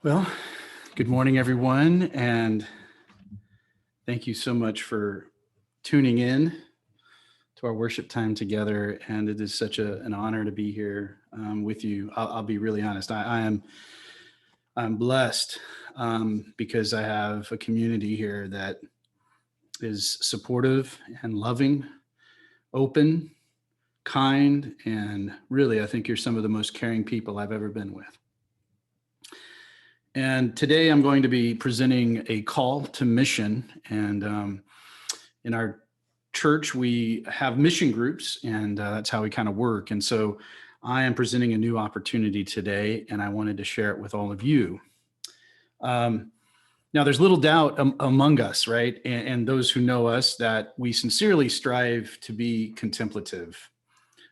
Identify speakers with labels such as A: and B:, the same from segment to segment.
A: Well, good morning, everyone, and thank you so much for tuning in to our worship time together. And it is such an honor to be here with you. I'll be really honest. I'm blessed because I have a community here that is supportive and loving, open, kind, and really, I think you're some of the most caring people I've ever been with. And today I'm going to be presenting a call to mission. And in our church, we have mission groups, and that's how we kind of work. And so I am presenting a new opportunity today, and I wanted to share it with all of you. Now, there's little doubt among us, right? And those who know us that we sincerely strive to be contemplative,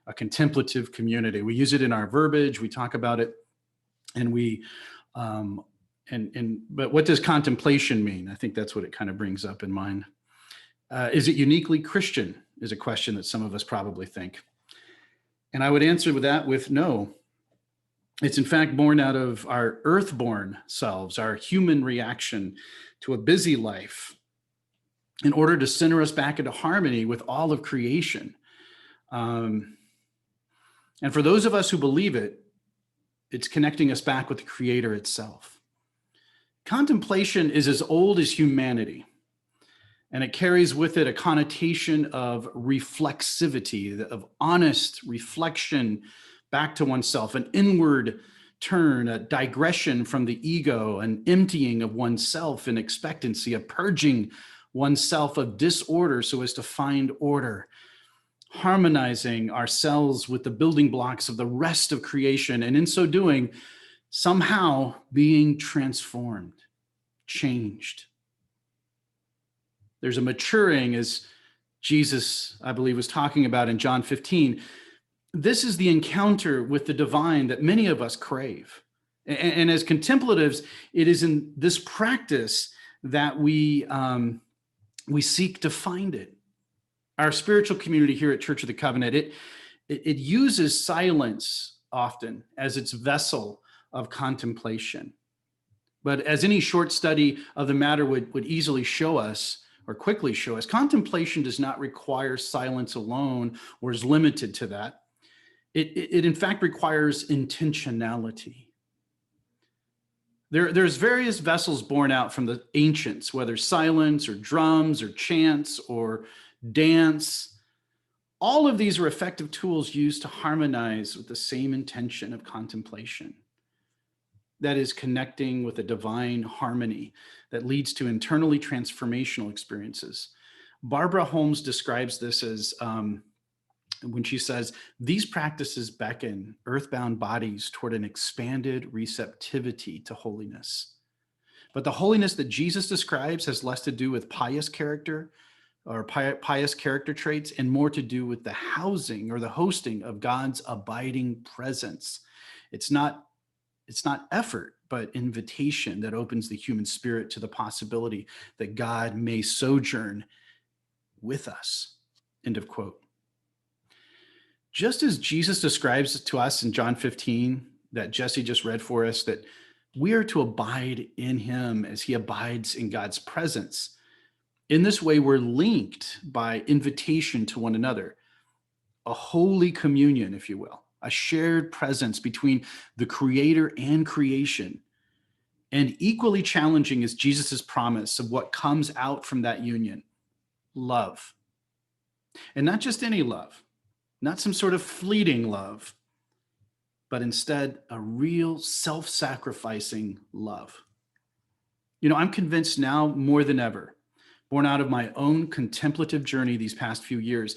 A: a contemplative community. We use it in our verbiage, we talk about it, and but what does contemplation mean? I think that's what it kind of brings up in mind. Is it uniquely Christian is a question that some of us probably think. And I would answer with that with no. It's in fact born out of our earthborn selves, our human reaction to a busy life in order to center us back into harmony with all of creation. And for those of us who believe it, it's connecting us back with the Creator itself. Contemplation is as old as humanity, and it carries with it a connotation of reflexivity, of honest reflection back to oneself, an inward turn, a digression from the ego, an emptying of oneself in expectancy, a purging oneself of disorder so as to find order, harmonizing ourselves with the building blocks of the rest of creation, and in so doing, somehow being transformed, changed. There's a maturing, as Jesus, I believe, was talking about in John 15. This is the encounter with the divine that many of us crave. And as contemplatives, it is in this practice that we seek to find it. Our spiritual community here at Church of the Covenant, it uses silence often as its vessel of contemplation. But as any short study of the matter would easily show us, or quickly show us, contemplation does not require silence alone or is limited to that. It in fact requires intentionality. There's various vessels born out from the ancients, whether silence or drums or chants or dance. All of these are effective tools used to harmonize with the same intention of contemplation. That is connecting with a divine harmony that leads to internally transformational experiences. Barbara Holmes describes this as when she says, these practices beckon earthbound bodies toward an expanded receptivity to holiness. But the holiness that Jesus describes has less to do with pious character or pious character traits and more to do with the housing or the hosting of God's abiding presence. It's not effort, but invitation that opens the human spirit to the possibility that God may sojourn with us. End of quote. Just as Jesus describes to us in John 15, that Jesse just read for us, that we are to abide in him as he abides in God's presence. In this way, we're linked by invitation to one another, a holy communion, if you will. A shared presence between the Creator and creation. And equally challenging is Jesus's promise of what comes out from that union, love. And not just any love, not some sort of fleeting love, but instead a real self-sacrificing love. You know, I'm convinced now more than ever, born out of my own contemplative journey these past few years,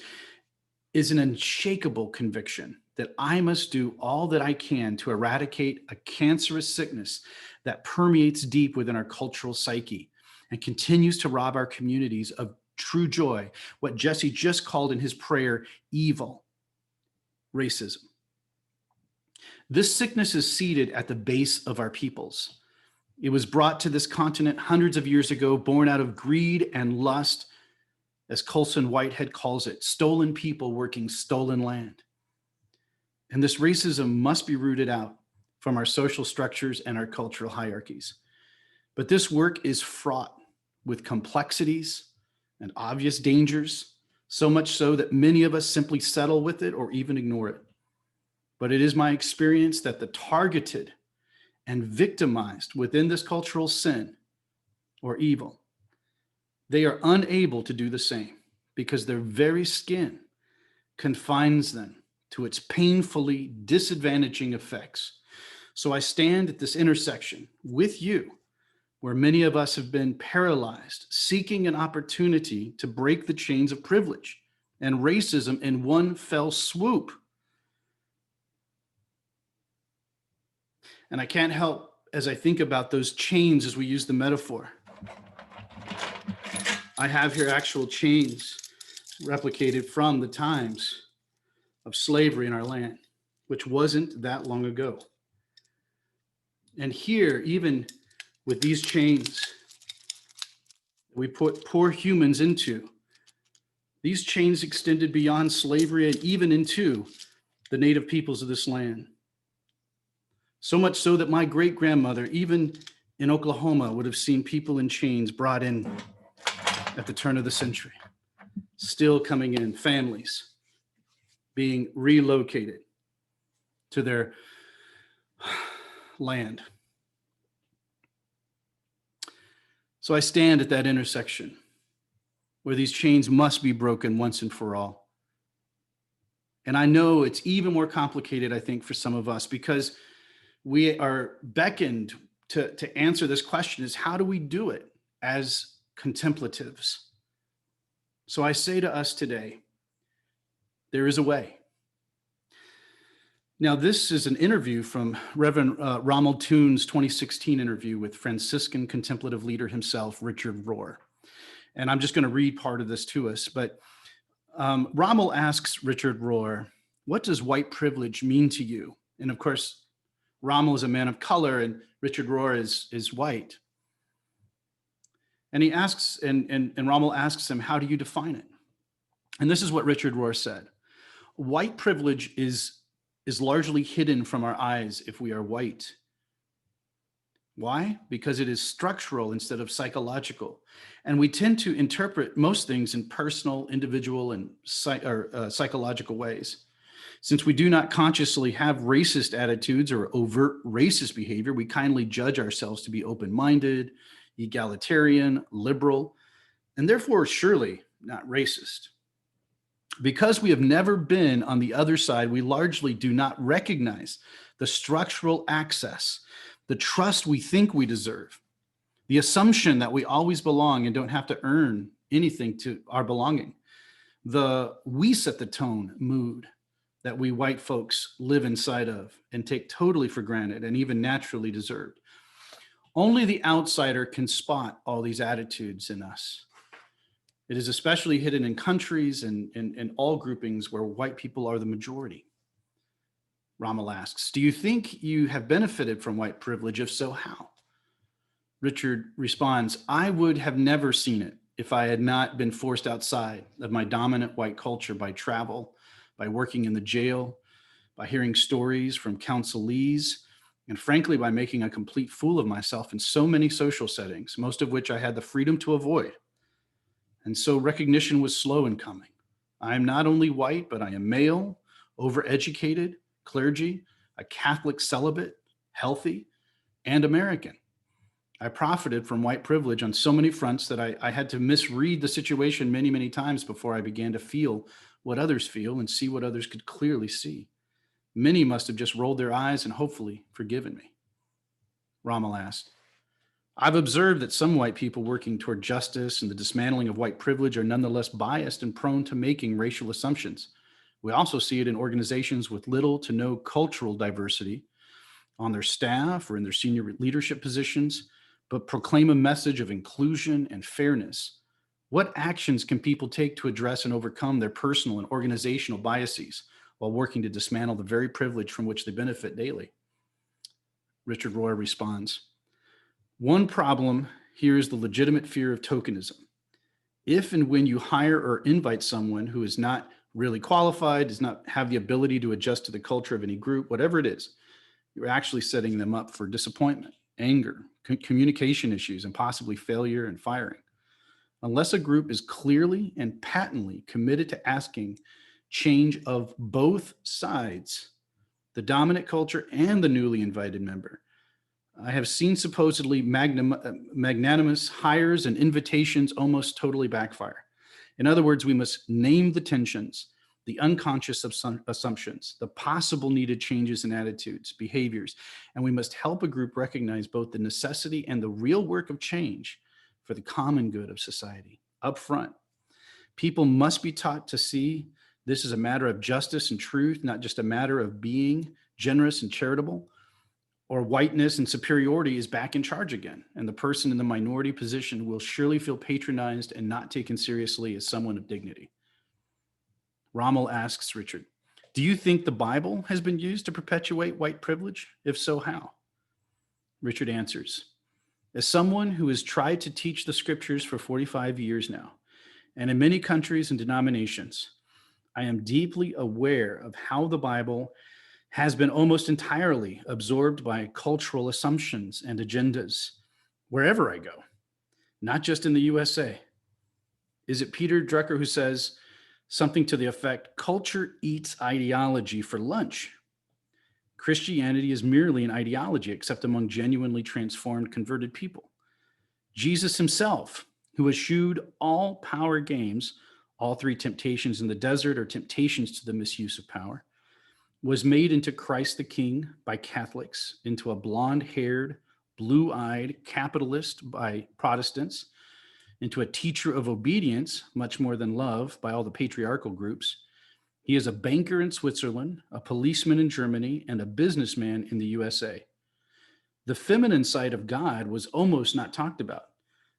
A: is an unshakable conviction that I must do all that I can to eradicate a cancerous sickness that permeates deep within our cultural psyche and continues to rob our communities of true joy, what Jesse just called in his prayer, evil, racism. This sickness is seated at the base of our peoples. It was brought to this continent hundreds of years ago, born out of greed and lust, as Colson Whitehead calls it, stolen people working stolen land. And this racism must be rooted out from our social structures and our cultural hierarchies. But this work is fraught with complexities and obvious dangers, so much so that many of us simply settle with it or even ignore it. But it is my experience that the targeted and victimized within this cultural sin or evil, they are unable to do the same because their very skin confines them to its painfully disadvantaging effects. So I stand at this intersection with you, where many of us have been paralyzed, seeking an opportunity to break the chains of privilege and racism in one fell swoop. And I can't help, as I think about those chains as we use the metaphor, I have here actual chains replicated from the times of slavery in our land, which wasn't that long ago. And here, even with these chains we put poor humans into, these chains extended beyond slavery and even into the native peoples of this land. So much so that my great-grandmother, even in Oklahoma, would have seen people in chains brought in at the turn of the century, still coming in, families being relocated to their land. So I stand at that intersection where these chains must be broken once and for all. And I know it's even more complicated, I think, for some of us, because we are beckoned to answer this question is, how do we do it as contemplatives? So I say to us today, there is a way. Now, this is an interview from Reverend Rommel Toon's 2016 interview with Franciscan contemplative leader himself, Richard Rohr. And I'm just going to read part of this to us. But Rommel asks Richard Rohr, what does white privilege mean to you? And of course, Rommel is a man of color and Richard Rohr is white. And he asks, and Rommel asks him, how do you define it? And this is what Richard Rohr said. White privilege is largely hidden from our eyes if we are white. Why? Because it is structural instead of psychological. And we tend to interpret most things in personal, individual, and psychological ways. Since we do not consciously have racist attitudes or overt racist behavior, we kindly judge ourselves to be open-minded, egalitarian, liberal, and therefore surely not racist. Because we have never been on the other side, we largely do not recognize the structural access, the trust we think we deserve, the assumption that we always belong and don't have to earn anything to our belonging, the we set the tone mood that we white folks live inside of and take totally for granted and even naturally deserved. Only the outsider can spot all these attitudes in us. It is especially hidden in countries and in all groupings where white people are the majority. Rommel asks, do you think you have benefited from white privilege? If so, how? Richard responds, I would have never seen it if I had not been forced outside of my dominant white culture by travel, by working in the jail, by hearing stories from counselees, and frankly, by making a complete fool of myself in so many social settings, most of which I had the freedom to avoid. And so recognition was slow in coming. I am not only white, but I am male, overeducated, clergy, a Catholic celibate, healthy, and American. I profited from white privilege on so many fronts that I had to misread the situation many, many times before I began to feel what others feel and see what others could clearly see. Many must have just rolled their eyes and hopefully forgiven me. Rommel asked, I've observed that some white people working toward justice and the dismantling of white privilege are nonetheless biased and prone to making racial assumptions. We also see it in organizations with little to no cultural diversity on their staff or in their senior leadership positions, but proclaim a message of inclusion and fairness. What actions can people take to address and overcome their personal and organizational biases while working to dismantle the very privilege from which they benefit daily? Richard Rohr responds, one problem here is the legitimate fear of tokenism. If and when you hire or invite someone who is not really qualified, does not have the ability to adjust to the culture of any group, whatever it is, You're actually setting them up for disappointment, anger, communication issues, and possibly failure and firing. Unless a group is clearly and patently committed to asking change of both sides, the dominant culture and the newly invited member, I have seen supposedly magnanimous hires and invitations almost totally backfire. In other words, we must name the tensions, the unconscious assumptions, the possible needed changes in attitudes, behaviors, and we must help a group recognize both the necessity and the real work of change for the common good of society. Up front, people must be taught to see this as a matter of justice and truth, not just a matter of being generous and charitable, or whiteness and superiority is back in charge again. And the person in the minority position will surely feel patronized and not taken seriously as someone of dignity. Rommel asks Richard, do you think the Bible has been used to perpetuate white privilege? If so, how? Richard answers, as someone who has tried to teach the scriptures for 45 years now, and in many countries and denominations, I am deeply aware of how the Bible has been almost entirely absorbed by cultural assumptions and agendas wherever I go, not just in the USA. Is it Peter Drucker who says something to the effect, culture eats ideology for lunch? Christianity is merely an ideology, except among genuinely transformed, converted people. Jesus himself, who eschewed all power games, all three temptations in the desert are temptations to the misuse of power, was made into Christ the King by Catholics, into a blonde-haired, blue-eyed capitalist by Protestants, into a teacher of obedience, much more than love, by all the patriarchal groups. He is a banker in Switzerland, a policeman in Germany, and a businessman in the USA. The feminine side of God was almost not talked about.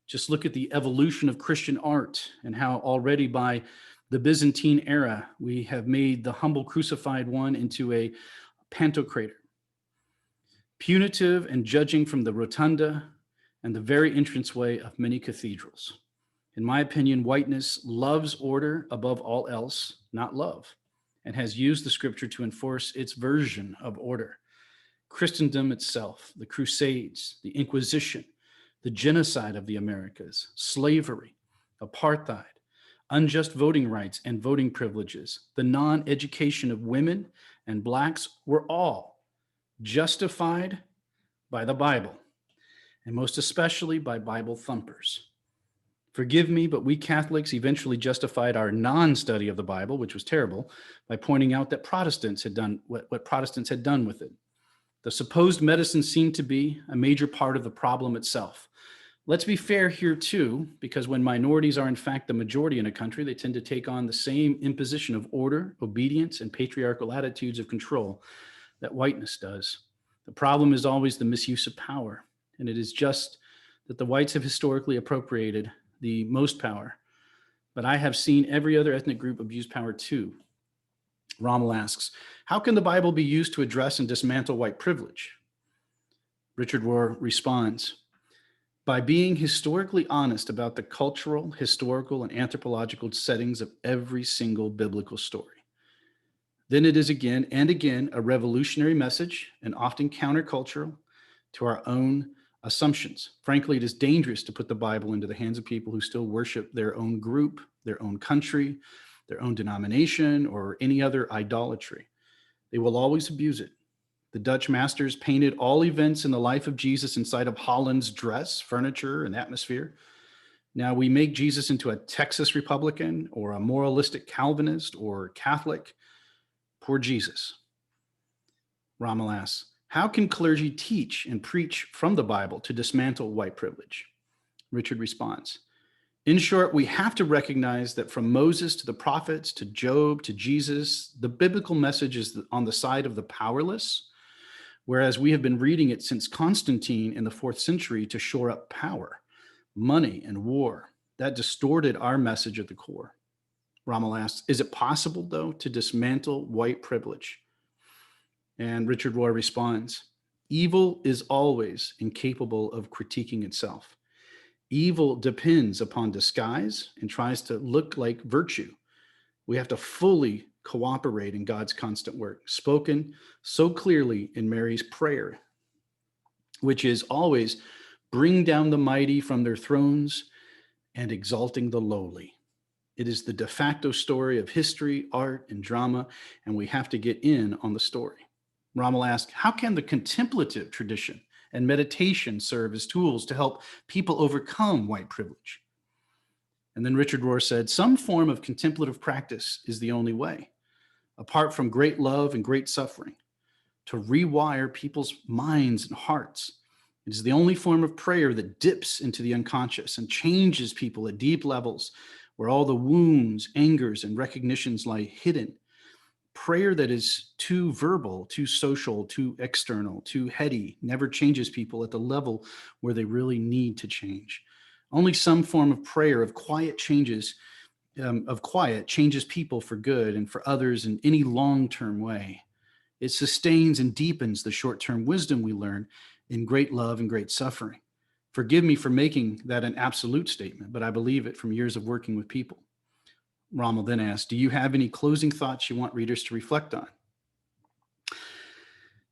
A: Just look at the evolution of Christian art and how already by the Byzantine era, we have made the humble crucified one into a pantocrator. Punitive and judging from the rotunda and the very entranceway of many cathedrals. In my opinion, whiteness loves order above all else, not love, and has used the scripture to enforce its version of order. Christendom itself, the Crusades, the Inquisition, the genocide of the Americas, slavery, apartheid, unjust voting rights and voting privileges, the non-education of women and blacks were all justified by the Bible, and most especially by Bible thumpers. Forgive me, but we Catholics eventually justified our non-study of the Bible, which was terrible, by pointing out that Protestants had done what Protestants had done with it. The supposed medicine seemed to be a major part of the problem itself. Let's be fair here too, because when minorities are in fact the majority in a country, they tend to take on the same imposition of order, obedience, and patriarchal attitudes of control that whiteness does. The problem is always the misuse of power, and it is just that the whites have historically appropriated the most power. But I have seen every other ethnic group abuse power too. Rommel asks, how can the Bible be used to address and dismantle white privilege? Richard Rohr responds, by being historically honest about the cultural, historical, and anthropological settings of every single biblical story. Then it is again and again a revolutionary message and often countercultural to our own assumptions. Frankly, it is dangerous to put the Bible into the hands of people who still worship their own group, their own country, their own denomination, or any other idolatry. They will always abuse it. The Dutch masters painted all events in the life of Jesus inside of Holland's dress, furniture, and atmosphere. Now we make Jesus into a Texas Republican or a moralistic Calvinist or Catholic. Poor Jesus. Rommel asks, how can clergy teach and preach from the Bible to dismantle white privilege? Richard responds, in short, we have to recognize that from Moses to the prophets to Job to Jesus, the biblical message is on the side of the powerless, whereas we have been reading it since Constantine in the 4th century to shore up power, money, and war. That distorted our message at the core. Rommel asks, is it possible, though, to dismantle white privilege? And Richard Rohr responds, evil is always incapable of critiquing itself. Evil depends upon disguise and tries to look like virtue. We have to fully cooperate in God's constant work, spoken so clearly in Mary's prayer, which is always bring down the mighty from their thrones and exalting the lowly. It is the de facto story of history, art, and drama, and we have to get in on the story. Rommel asked, how can the contemplative tradition and meditation serve as tools to help people overcome white privilege? And then Richard Rohr said, some form of contemplative practice is the only way, apart from great love and great suffering, to rewire people's minds and hearts. It is the only form of prayer that dips into the unconscious and changes people at deep levels where all the wounds, angers, and recognitions lie hidden. Prayer that is too verbal, too social, too external, too heady never changes people at the level where they really need to change. Only some form of prayer of quiet changes people for good and for others in any long-term way. It sustains and deepens the short-term wisdom we learn in great love and great suffering. Forgive me for making that an absolute statement, but I believe it from years of working with people. Rommel then asked, do you have any closing thoughts you want readers to reflect on?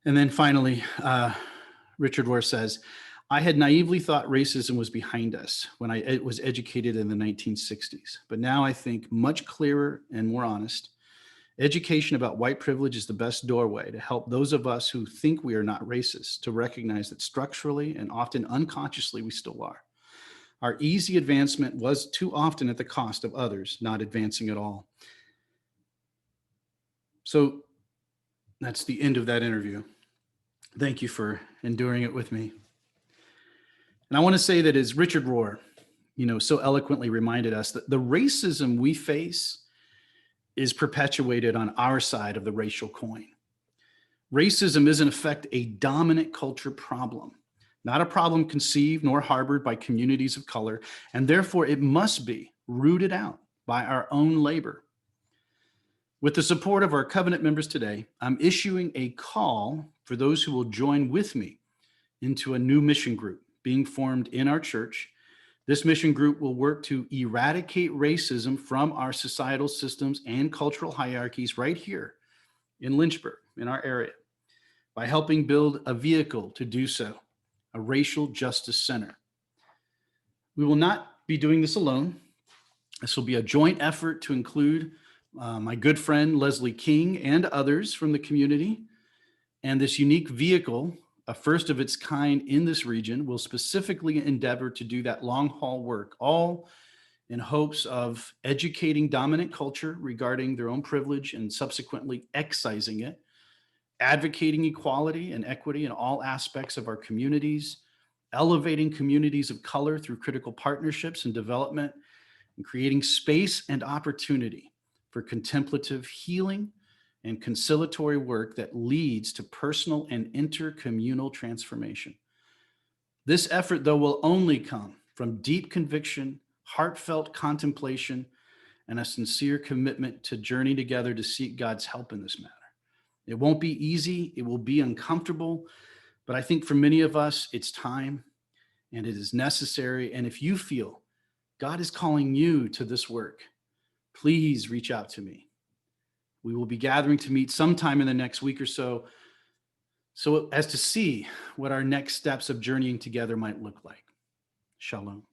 A: And then finally, Richard Rohr says, I had naively thought racism was behind us when I was educated in the 1960s, but now I think much clearer and more honest. Education about white privilege is the best doorway to help those of us who think we are not racist to recognize that structurally and often unconsciously we still are. Our easy advancement was too often at the cost of others not advancing at all. So that's the end of that interview. Thank you for enduring it with me. And I want to say that as Richard Rohr, so eloquently reminded us that the racism we face is perpetuated on our side of the racial coin. Racism is in effect a dominant culture problem, not a problem conceived nor harbored by communities of color, and therefore it must be rooted out by our own labor. With the support of our covenant members today, I'm issuing a call for those who will join with me into a new mission group being formed in our church. This mission group will work to eradicate racism from our societal systems and cultural hierarchies right here in Lynchburg, in our area, by helping build a vehicle to do so, a racial justice center. We will not be doing this alone. This will be a joint effort to include my good friend Leslie King and others from the community. And this unique vehicle, a first of its kind in this region, will specifically endeavor to do that long haul work, all in hopes of educating dominant culture regarding their own privilege and subsequently excising it, advocating equality and equity in all aspects of our communities, elevating communities of color through critical partnerships and development, and creating space and opportunity for contemplative healing and conciliatory work that leads to personal and intercommunal transformation. This effort, though, will only come from deep conviction, heartfelt contemplation, and a sincere commitment to journey together to seek God's help in this matter. It won't be easy, it will be uncomfortable, but I think for many of us, it's time and it is necessary. And if you feel God is calling you to this work, please reach out to me. We will be gathering to meet sometime in the next week or so as to see what our next steps of journeying together might look like. Shalom.